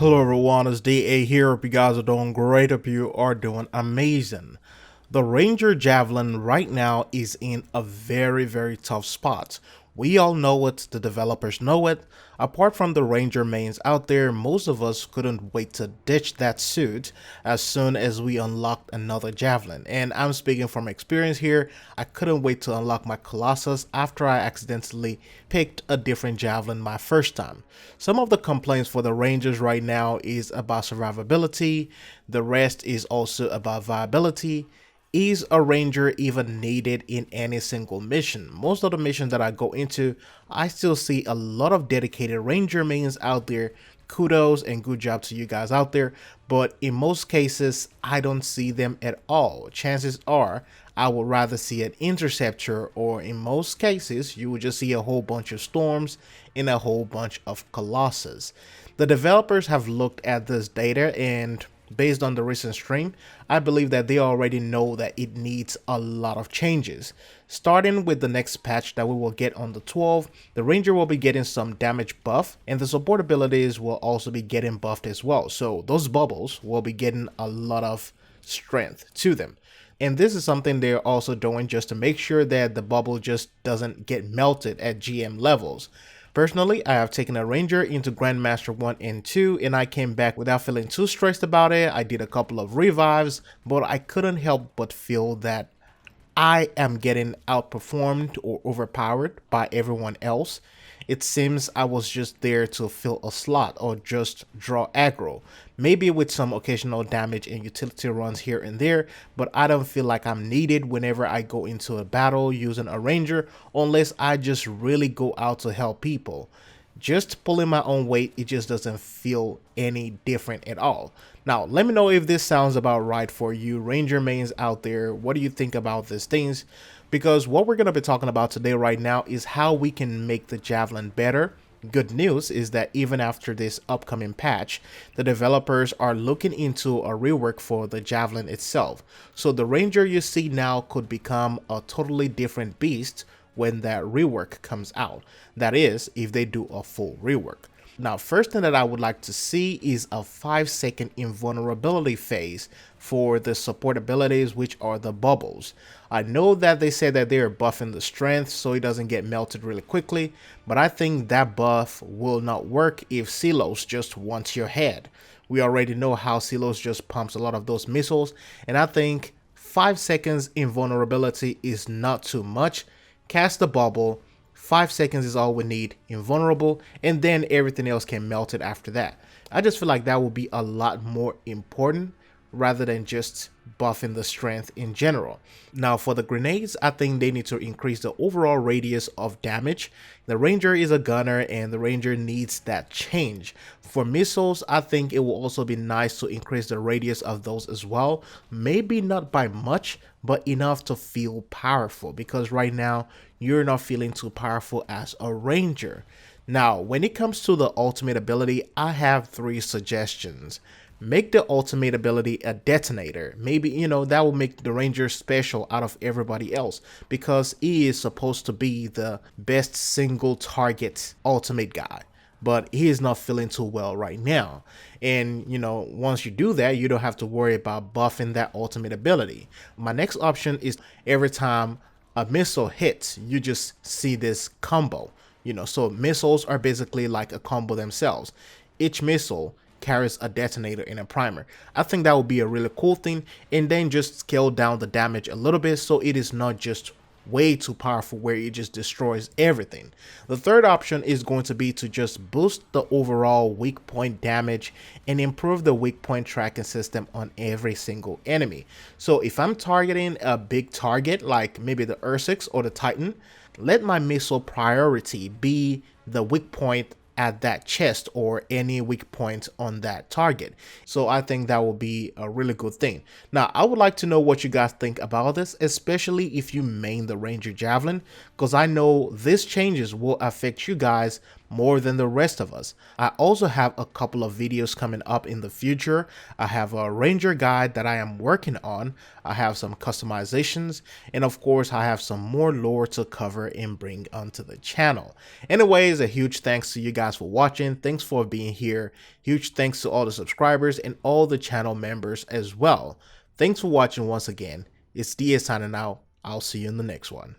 Hello everyone, it's DA here. Hope you guys are doing great. Hope you are doing amazing. The Ranger Javelin right now is in a very tough spot. We all know it, the developers know it. Apart from the Ranger mains out there, most of us couldn't wait to ditch that suit as soon as we unlocked another Javelin. And I'm speaking from experience here. I couldn't wait to unlock my Colossus after I accidentally picked a different Javelin my first time. Some of the complaints for the Rangers right now is about survivability. The rest is also about viability. Is a ranger even needed in any single mission? Most of the missions that I go into, I still see a lot of dedicated ranger mains out there. Kudos and good job to you guys out there, but in most cases I don't see them at all. Chances are I would rather see an interceptor, or in most cases you would just see a whole bunch of storms and a whole bunch of colossus. The developers have looked at this data, and based on the recent stream, I believe that they already know that it needs a lot of changes. Starting with the next patch that we will get on the 12th, the Ranger will be getting some damage buff, and the support abilities will also be getting buffed as well. So those bubbles will be getting a lot of strength to them. And this is something they're also doing just to make sure that the bubble just doesn't get melted at GM levels. Personally, I have taken a Ranger into Grandmaster 1 and 2, and I came back without feeling too stressed about it. I did a couple of revives, but I couldn't help but feel that I am getting outperformed or overpowered by everyone else. It seems I was just there to fill a slot or just draw aggro, maybe with some occasional damage and utility runs here and there, but I don't feel like I'm needed whenever I go into a battle using a ranger, unless I just really go out to help people. Just pulling my own weight, it just doesn't feel any different at all. Now, let me know if this sounds about right for you ranger mains out there. What do you think about these things? Because what we're going to be talking about today right now is how we can make the Javelin better. Good news is that even after this upcoming patch, the developers are looking into a rework for the Javelin itself. So the Ranger you see now could become a totally different beast when that rework comes out. That is, if they do a full rework. Now, first thing that I would like to see is a 5-second invulnerability phase for the support abilities, which are the bubbles. I know that they said that they are buffing the strength so it doesn't get melted really quickly, but I think that buff will not work if Silos just wants your head. We already know how Silos just pumps a lot of those missiles, and I think 5 seconds invulnerability is not too much. Cast the bubble, 5 seconds is all we need, invulnerable, and then everything else can melt it after that. I just feel like that will be a lot more important rather than just buffing the strength in general. Now for the grenades, I think they need to increase the overall radius of damage. The Ranger is a gunner and the Ranger needs that change. For missiles, I think it will also be nice to increase the radius of those as well. Maybe not by much, but enough to feel powerful, because right now you're not feeling too powerful as a Ranger. Now when it comes to the ultimate ability, I have 3 suggestions. Make the ultimate ability a detonator. Maybe, that will make the Ranger special out of everybody else, because he is supposed to be the best single target ultimate guy, but he is not feeling too well right now. And once you do that, you don't have to worry about buffing that ultimate ability. My next option is every time a missile hits, you just see this combo. So missiles are basically like a combo themselves. Each missile carries a detonator and a primer. I think that would be a really cool thing, and then just scale down the damage a little bit so it is not just way too powerful where it just destroys everything. The third option is going to be to just boost the overall weak point damage and improve the weak point tracking system on every single enemy. So if I'm targeting a big target like maybe the Ursix or the Titan, let my missile priority be the weak point at that chest or any weak point on that target. So I think that will be a really good thing. Now I would like to know what you guys think about this, especially if you main the Ranger Javelin. because I know these changes will affect you guys more than the rest of us. I also have a couple of videos coming up in the future. I have a Ranger guide that I am working on. I have some customizations, and of course I have some more lore to cover and bring onto the channel. Anyways, a huge thanks to you guys for watching. Thanks for being here. Huge thanks to all the subscribers and all the channel members as well. Thanks for watching once again. It's DA signing out. I'll see you in the next one.